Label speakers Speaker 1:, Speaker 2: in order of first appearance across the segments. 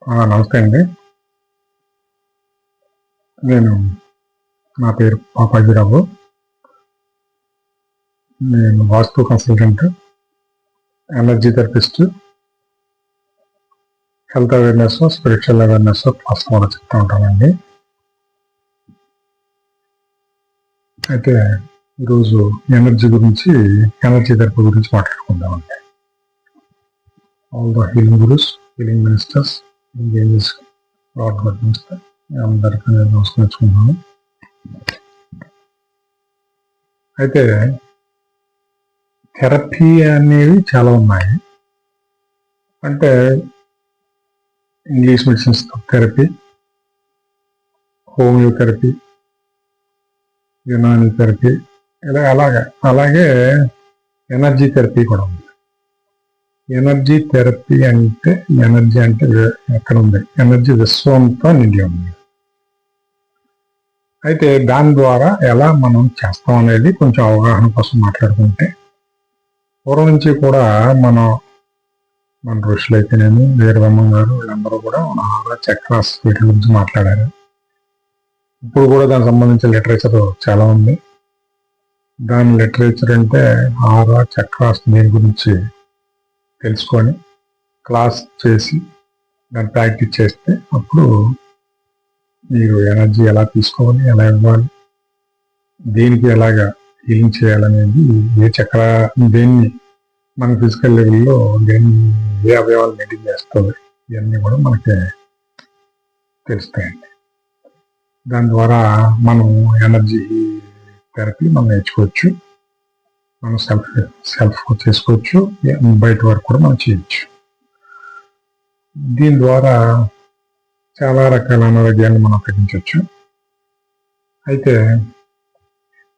Speaker 1: నమస్తే అండి. నేను నా పేరు పాపాజీరావు. నేను vastu consultant, energy therapist, health awareness, spiritual awareness class కూడా చెప్తూ ఉంటానండి. అయితే ఈరోజు ఎనర్జీ థెరపీ గురించి మాట్లాడుకుందామండి. All the healing gurus, healing ministers, angels, lord god minister అందరికీ నేను నమస్కరించుకుంటున్నాను. అయితే థెరపీ అనేవి చాలా ఉన్నాయి. అంటే English medicines therapy, homeotherapy, Unani therapy, అలాగే ఎనర్జీ థెరపీ కూడా ఉంది. ఎనర్జీ థెరపీ అంటే ఎనర్జీ అంటే ఎక్కడ ఉంది? ఎనర్జీ విశ్వంతో నిండి ఉంది. అయితే దాని ద్వారా ఎలా మనం చేస్తాం అనేది కొంచెం అవగాహన కోసం మాట్లాడుకుంటే, పూర్వం నుంచి కూడా మన ఋషులు అయితేనేమి, వీరబ్రహ్మం గారు వీళ్ళందరూ కూడా మన ఆరా చక్రాస్ వీటి గురించి మాట్లాడారు. ఇప్పుడు కూడా దానికి సంబంధించిన లిటరేచర్ చాలా ఉంది. దాని లిటరేచర్ అంటే ఆరా చక్రాస్ దీని గురించి తెలుసుకొని క్లాస్ చేసి దాన్ని ప్రాక్టీస్ చేస్తే అప్పుడు మీరు ఎనర్జీ ఎలా తీసుకోవాలి, ఎలా ఇవ్వాలి, దేనికి ఎలాగా హీలింగ్ చేయాలనేది, ఏ చక్ర దేన్ని మన ఫిజికల్ లెవెల్లో దేన్ని ఏ అవయవాలు మెయింటైన్ చేస్తుంది, ఇవన్నీ కూడా మనకి తెలుస్తాయండి. దాని ద్వారా మనం ఎనర్జీ థెరపీ మనం నేర్చుకోవచ్చు, మనం సెల్ఫ్ చేసుకోవచ్చు, బయట వరకు కూడా మనం చేయొచ్చు. దీని ద్వారా చాలా రకాల అనారోగ్యాన్ని మనం తగ్గించవచ్చు. అయితే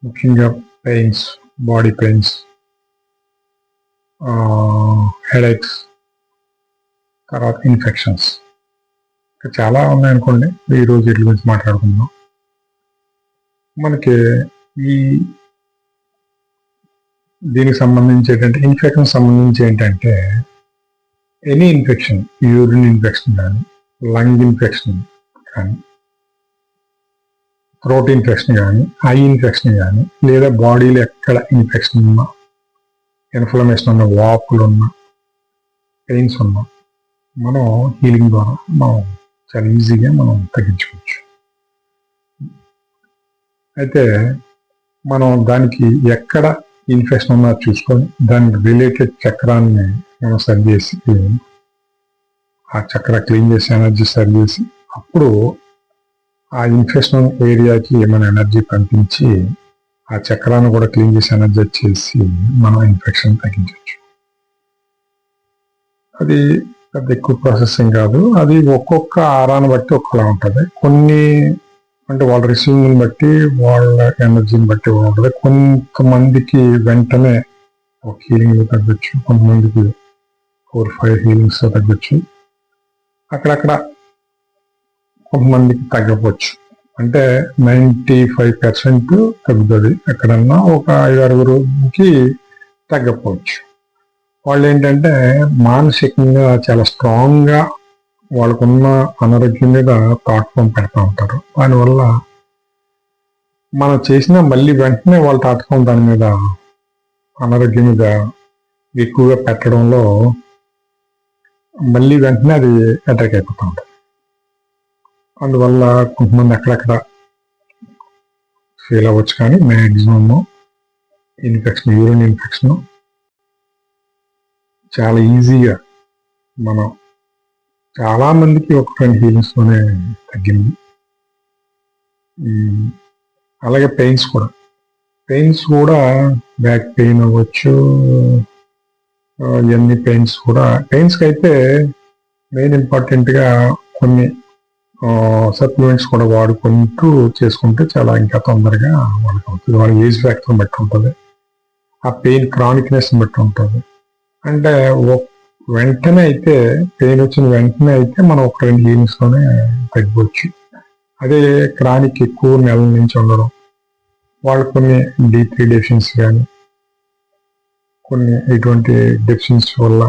Speaker 1: ముఖ్యంగా పెయిన్స్, బాడీ పెయిన్స్, హెడేక్స్, తర్వాత ఇన్ఫెక్షన్స్ చాలా ఉన్నాయనుకోండి. ఈరోజు వీటి గురించి మాట్లాడుకుందాం. మనకి దీనికి సంబంధించి ఇన్ఫెక్షన్ సంబంధించి ఏంటంటే ఎనీ ఇన్ఫెక్షన్, యూరిన్ ఇన్ఫెక్షన్ కానీ, లంగ్ ఇన్ఫెక్షన్ కానీ, థ్రోట్ ఇన్ఫెక్షన్ కానీ, ఐ ఇన్ఫెక్షన్ కానీ, లేదా బాడీలో ఎక్కడ ఇన్ఫెక్షన్ ఉన్నా, ఇన్ఫ్లమేషన్ ఉన్న, వాపులు ఉన్న, పెయిన్స్ ఉన్నా మనం హీలింగ్ ద్వారా మనం చాలా ఈజీగా మనం తగ్గించుకోవచ్చు. అయితే మనం దానికి ఎక్కడ ఇన్ఫెక్షన్ ఉన్నా చూసుకొని దానికి రిలేటెడ్ చక్రాన్ని మనం సరి చేసి, ఆ చక్ర క్లీన్ చేసి, ఎనర్జీ సరి చేసి, అప్పుడు ఆ ఇన్ఫెక్షన్ ఏరియాకి ఏమైనా ఎనర్జీ పంపించి ఆ చక్రాన్ని కూడా క్లీన్ చేసి ఎనర్జీ చేసి మనం ఇన్ఫెక్షన్ తగ్గించవచ్చు. అది పెద్ద ఎక్కువ ప్రాసెసింగ్ కాదు. అది ఒక్కొక్క ఆరాన్ని బట్టి ఒక్కలా ఉంటుంది. కొన్ని అంటే వాళ్ళ రిసీవింగ్ని బట్టి, వాళ్ళ ఎనర్జీని బట్టి ఉంటుంది. కొంతమందికి వెంటనే ఒక హీలింగ్ తగ్గొచ్చు, కొంతమందికి 4-5 హీలింగ్స్ తగ్గొచ్చు, అక్కడక్కడ కొంతమందికి తగ్గవచ్చు. అంటే 95% తగ్గుతుంది. ఎక్కడన్నా ఒక 5-6కి తగ్గపోవచ్చు. వాళ్ళు ఏంటంటే మానసికంగా చాలా స్ట్రాంగ్గా వాళ్ళకున్న అనారోగ్యం మీద థాట్ ఫామ్ పెడతా ఉంటారు. దానివల్ల మనం చేసిన మళ్ళీ వెంటనే వాళ్ళ థాట్ ఫామ్ దాని మీద, అనారోగ్యం మీద ఎక్కువగా పెట్టడంలో మళ్ళీ వెంటనే అది అటాక్ అయిపోతూ ఉంటుంది. అందువల్ల కొంతమంది అక్కడక్కడ ఫెయిల్ అవ్వచ్చు. కానీ మ్యాక్సిమమ్ ఇన్ఫెక్షన్, యూరిన్ ఇన్ఫెక్షన్ చాలా ఈజీగా మనం చాలా మందికి ఒక 20 హీలింగ్స్లోనే తగ్గింది. అలాగే పెయిన్స్ కూడా బ్యాక్ పెయిన్ అవ్వచ్చు, ఇవన్నీ పెయిన్స్కి అయితే మెయిన్ ఇంపార్టెంట్గా కొన్ని సప్లిమెంట్స్ కూడా వాడుకుంటూ చేసుకుంటే చాలా ఇంకా తొందరగా వాళ్ళకి అవుతుంది. వాళ్ళ ఏజ్ ఫ్యాక్టర్ని బట్టి ఉంటుంది, ఆ పెయిన్ క్రానిక్నెస్ని బట్టి ఉంటుంది. అంటే వెంటనే అయితే పెయిన్ వచ్చిన వెంటనే అయితే మనం ఒక 2 హీలింగ్స్లోనే తగ్గిపోవచ్చు. అదే క్రానిక్ ఎక్కువ నెలల నుంచి ఉండడం, వాళ్ళు కొన్ని D3 డెఫిషియన్సీ కానీ, కొన్ని ఇటువంటి డెఫిషియన్సీ వల్ల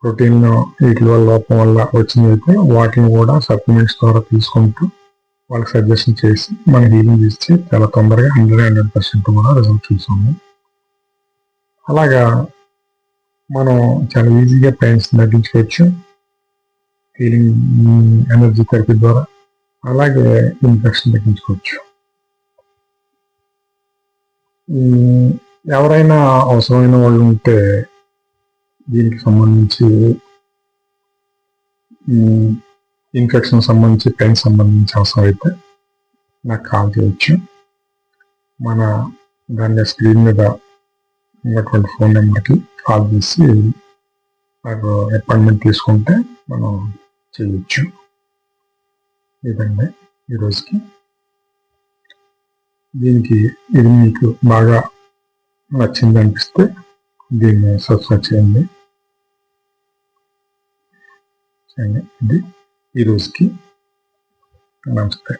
Speaker 1: ప్రోటీన్ వీటి వల్ల లోపం వల్ల వచ్చినైతే వాటిని కూడా సప్లిమెంట్స్ ద్వారా తీసుకుంటూ వాళ్ళకి సజెషన్ చేసి మన హీలింగ్ ఇచ్చి చాలా తొందరగా 100% కూడా రిజల్ట్ చూసాము. అలాగా మనం చాలా ఈజీగా పెయిన్స్ తగ్గించుకోవచ్చు హీలింగ్ ఎనర్జీ థెరపీ ద్వారా. అలాగే ఇన్ఫెక్షన్ తగ్గించుకోవచ్చు. ఎవరైనా అవసరమైన వాళ్ళు ఉంటే దీనికి సంబంధించి ఇన్ఫెక్షన్ సంబంధించి పెయిన్ సంబంధించి అవసరం అయితే నాకు కాల్ చేయొచ్చు. మన దాన్ని స్క్రీన్ మీద ఉన్నటువంటి ఫోన్ నెంబర్కి కాల్ చేసి నాకు అపాయింట్మెంట్ తీసుకుంటే మనం చేయొచ్చు. ఇదండి ఈరోజుకి. ఇది మీకు బాగా నచ్చింది అనిపిస్తే దీన్ని సబ్స్క్రైబ్ చేయండి. ఇది ఈరోజుకి. నమస్తే.